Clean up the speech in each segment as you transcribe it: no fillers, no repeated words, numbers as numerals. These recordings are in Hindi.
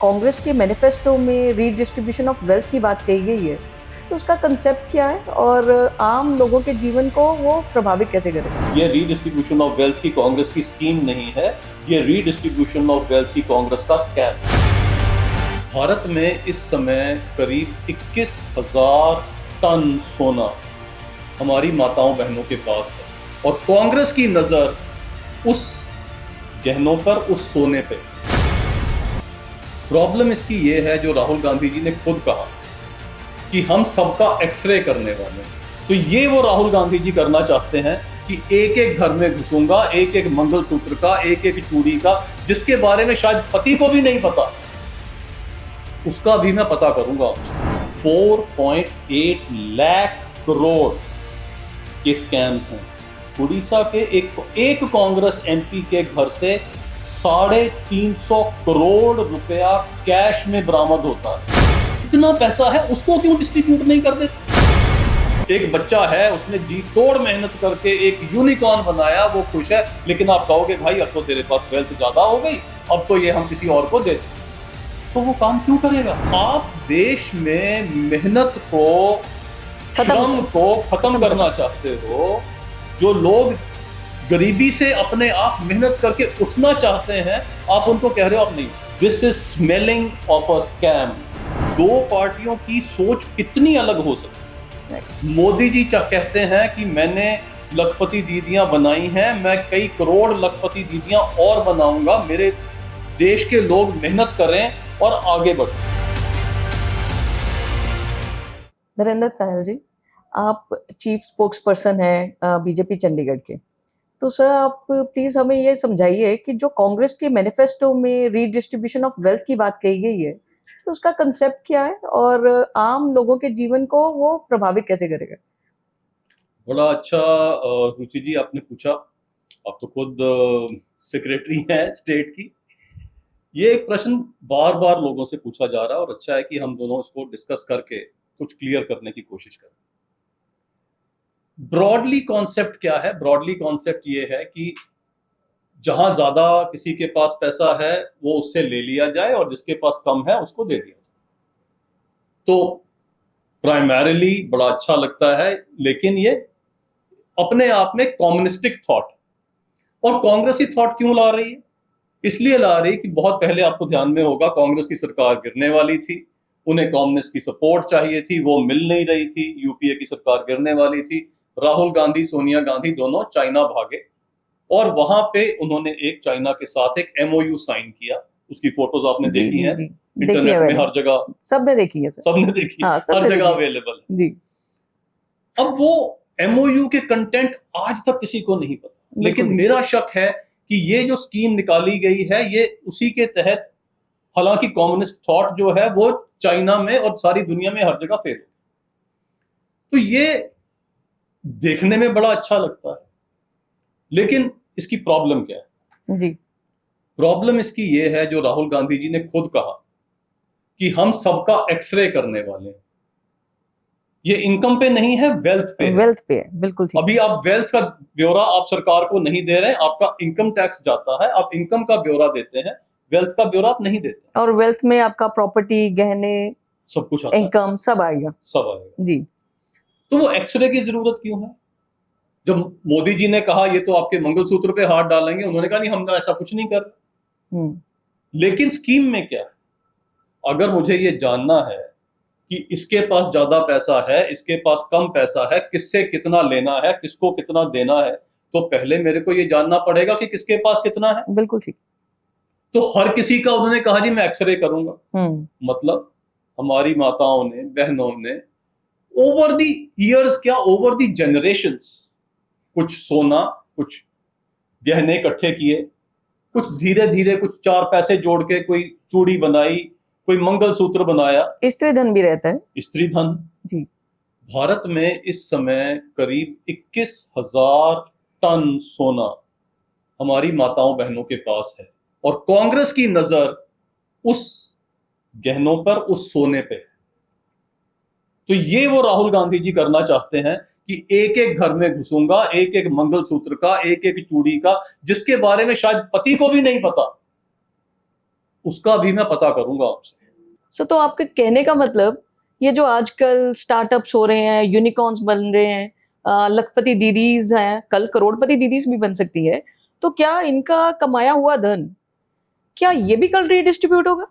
कांग्रेस के मैनिफेस्टो में रीडिस्ट्रीब्यूशन ऑफ वेल्थ की बात कही गई है, तो उसका कंसेप्ट क्या है और आम लोगों के जीवन को वो प्रभावित कैसे करेगा? ये रीडिस्ट्रीब्यूशन ऑफ वेल्थ की कांग्रेस की स्कीम नहीं है, ये रीडिस्ट्रीब्यूशन ऑफ वेल्थ की कांग्रेस का स्कैम है। भारत में इस समय करीब 21,000 टन सोना हमारी माताओं बहनों के पास है और कांग्रेस की नजर उस गहनों पर, उस सोने पे। प्रॉब्लम इसकी ये है, जो राहुल गांधी जी ने खुद कहा कि हम सबका एक्सरे करने वाले हैं, तो ये वो राहुल गांधी जी करना चाहते हैं कि एक एक घर में घुसूंगा, एक एक मंगलसूत्र का, एक एक चूड़ी का, जिसके बारे में शायद पति को भी नहीं पता, उसका भी मैं पता करूंगा। 4.8 लाख करोड़ के स्कैम्स हैं। उड़ीसा के एक कांग्रेस एमपी के घर से 350 करोड़ रुपया कैश में बरामद होता है। इतना पैसा है, उसको क्यों डिस्ट्रीब्यूट नहीं कर देते? एक बच्चा है, उसने जी तोड़ मेहनत करके एक यूनिकॉर्न बनाया, वो खुश है, लेकिन आप कहोगे भाई अब तो तेरे पास वेल्थ ज्यादा हो गई, अब तो ये हम किसी और को दे दें, तो वो काम क्यों करेगा? आप देश में मेहनत को, श्रम को खत्म करना चाहते हो। जो लोग गरीबी से अपने आप मेहनत करके उठना चाहते हैं, आप उनको कह रहे हो आप नहीं। This is smelling of a scam. दो पार्टियों की सोच कितनी अलग हो सकती है। मोदी जी कहते हैं कि मैंने लखपति दीदियां बनाई हैं, मैं कई करोड़ लखपति दीदियां और बनाऊंगा, मेरे देश के लोग मेहनत करें और आगे बढ़ें। नरेंद्र तायल जी, आप चीफ स्पोक्स पर्सन हैं बीजेपी चंडीगढ़ के, तो सर आप प्लीज हमें ये समझाइए कि जो कांग्रेस के मैनिफेस्टो में रीडिस्ट्रीब्यूशन ऑफ वेल्थ की बात कही गई है, तो उसका कंसेप्ट क्या है और आम लोगों के जीवन को वो प्रभावित कैसे करेगा? बड़ा अच्छा रुचि जी आपने पूछा। आप तो खुद सेक्रेटरी हैं स्टेट की। ये एक प्रश्न बार बार लोगों से पूछा जा रहा है और अच्छा है कि हम दोनों इसको डिस्कस करके कुछ क्लियर करने की कोशिश करें। ब्रॉडली कॉन्सेप्ट क्या है? ब्रॉडली कॉन्सेप्ट ये है कि जहां ज्यादा किसी के पास पैसा है वो उससे ले लिया जाए और जिसके पास कम है उसको दे दिया जाए। तो प्राइमरीली बड़ा अच्छा लगता है, लेकिन ये अपने आप में कम्युनिस्टिक थॉट और कांग्रेसी थॉट क्यों ला रही है? इसलिए ला रही कि बहुत पहले आपको ध्यान में होगा कांग्रेस की सरकार गिरने वाली थी, उन्हें कम्युनिस्ट की सपोर्ट चाहिए थी, वो मिल नहीं रही थी, यूपीए की सरकार गिरने वाली थी। राहुल गांधी, सोनिया गांधी दोनों चाइना भागे और वहां पे उन्होंने एक चाइना के साथ एक एमओयू साइन किया। उसकी फोटोज आपने देखी हैं इंटरनेट में, हर जगह सबने देखी है, सबने देखी, हर जगह अवेलेबल है जी। अब वो एमओयू के कंटेंट आज तक किसी को नहीं पता, लेकिन मेरा शक है कि ये जो स्कीम निकाली गई है ये उसी के तहत, हालांकि कम्युनिस्ट थॉट जो है वो चाइना में और सारी दुनिया में हर जगह फेल है। तो ये देखने में बड़ा अच्छा लगता है, लेकिन इसकी प्रॉब्लम क्या है जी? प्रॉब्लम इसकी ये है, जो राहुल गांधी जी ने खुद कहा कि हम सबका एक्सरे करने वाले हैं। ये इनकम पे नहीं है, वेल्थ पे है। वेल्थ पे है, बिल्कुल ठीक। अभी आप वेल्थ का ब्यौरा आप सरकार को नहीं दे रहे हैं, आपका इनकम टैक्स जाता है, आप इनकम का ब्यौरा देते हैं, वेल्थ का ब्यौरा आप नहीं देते। और वेल्थ में आपका प्रॉपर्टी, गहने, सब कुछ आता है, इनकम सब आएगा, सब आएगा जी। तो वो एक्सरे की जरूरत क्यों है? जब मोदी जी ने कहा ये तो आपके मंगलसूत्र पे हाथ डालेंगे, उन्होंने कहा नहीं, हम ऐसा कुछ नहीं कर रहे। लेकिन स्कीम में क्या है? अगर मुझे ये जानना है कि इसके पास ज्यादा पैसा है, इसके पास कम पैसा है, किससे कितना लेना है, किसको कितना देना है, तो पहले मेरे को ये जानना पड़ेगा कि किसके पास कितना है। बिल्कुल ठीक। तो हर किसी का उन्होंने कहा जी मैं एक्सरे करूंगा। मतलब हमारी माताओं ने, बहनों ने ओवर दी ईयर्स, क्या ओवर दी जनरेशंस, कुछ सोना, कुछ गहने इकट्ठे किए, कुछ धीरे धीरे कुछ 4 पैसे जोड़ के कोई चूड़ी बनाई, कोई मंगलसूत्र बनाया। स्त्री धन भी रहता है, स्त्री धन जी। भारत में इस समय करीब 21,000 टन सोना हमारी माताओं बहनों के पास है और कांग्रेस की नजर उस गहनों पर, उस सोने पे है। तो ये वो राहुल गांधी जी करना चाहते हैं कि एक एक घर में घुसूंगा, एक एक मंगलसूत्र का, एक एक चूड़ी का, जिसके बारे में शायद पति को भी नहीं पता, उसका भी मैं पता करूंगा आपसे। सो तो आपके कहने का मतलब, ये जो आजकल स्टार्टअप्स हो रहे हैं, यूनिकॉर्न्स बन रहे हैं, लखपति दीदीज हैं, कल करोड़पति दीदीज भी बन सकती है, तो क्या इनका कमाया हुआ धन, क्या ये भी कल रीडिस्ट्रीब्यूट होगा?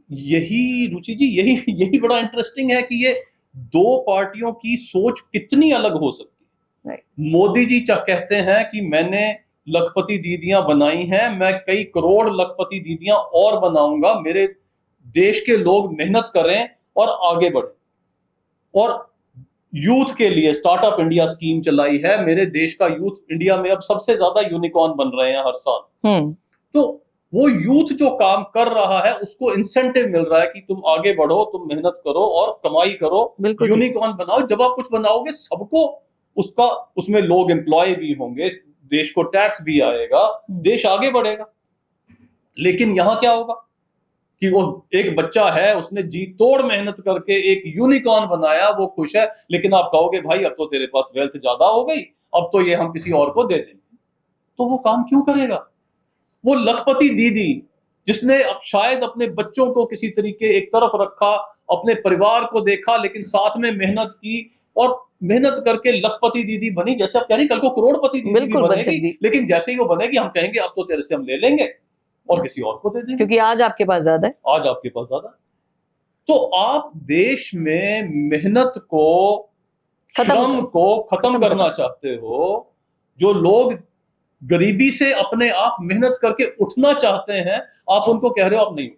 यही रुचि जी, यही यही बड़ा इंटरेस्टिंग है कि ये दो पार्टियों की सोच कितनी अलग हो सकती है। Right. मोदी जी कहते हैं कि मैंने लखपति दीदियां बनाई हैं, मैं कई करोड़ लखपति दीदियां और बनाऊंगा, मेरे देश के लोग मेहनत करें और आगे बढ़े। और यूथ के लिए स्टार्टअप इंडिया स्कीम चलाई है, मेरे देश का यूथ इंडिया में अब सबसे ज्यादा यूनिकॉर्न बन रहे हैं हर साल। तो वो यूथ जो काम कर रहा है उसको इंसेंटिव मिल रहा है कि तुम आगे बढ़ो, तुम मेहनत करो और कमाई करो, यूनिकॉर्न बनाओ। जब आप कुछ बनाओगे सबको उसका, उसमें लोग एम्प्लॉय भी होंगे, देश को टैक्स भी आएगा, देश आगे बढ़ेगा। लेकिन यहां क्या होगा कि वो एक बच्चा है, उसने जी तोड़ मेहनत करके एक यूनिकॉर्न बनाया, वो खुश है, लेकिन आप कहोगे भाई अब तो तेरे पास वेल्थ ज्यादा हो गई, अब तो ये हम किसी और को दे देंगे। तो वो काम क्यों करेगा? वो लखपति दीदी जिसने अब शायद अपने बच्चों को किसी तरीके एक तरफ रखा, अपने परिवार को देखा, लेकिन साथ में मेहनत की और मेहनत करके लखपति दीदी बनी। जैसे आप कह रही कल को करोड़पति दीदी भी बनेगी, लेकिन जैसे ही वो बनेगी हम कहेंगे अब तो तेरे से हम ले लेंगे और किसी और को दे देंगे, क्योंकि आज आपके पास ज्यादा है। आज आपके पास ज्यादा। तो आप देश में मेहनत को, श्रम को खत्म करना चाहते हो। जो लोग गरीबी से अपने आप मेहनत करके उठना चाहते हैं, आप उनको कह रहे हो आप नहीं।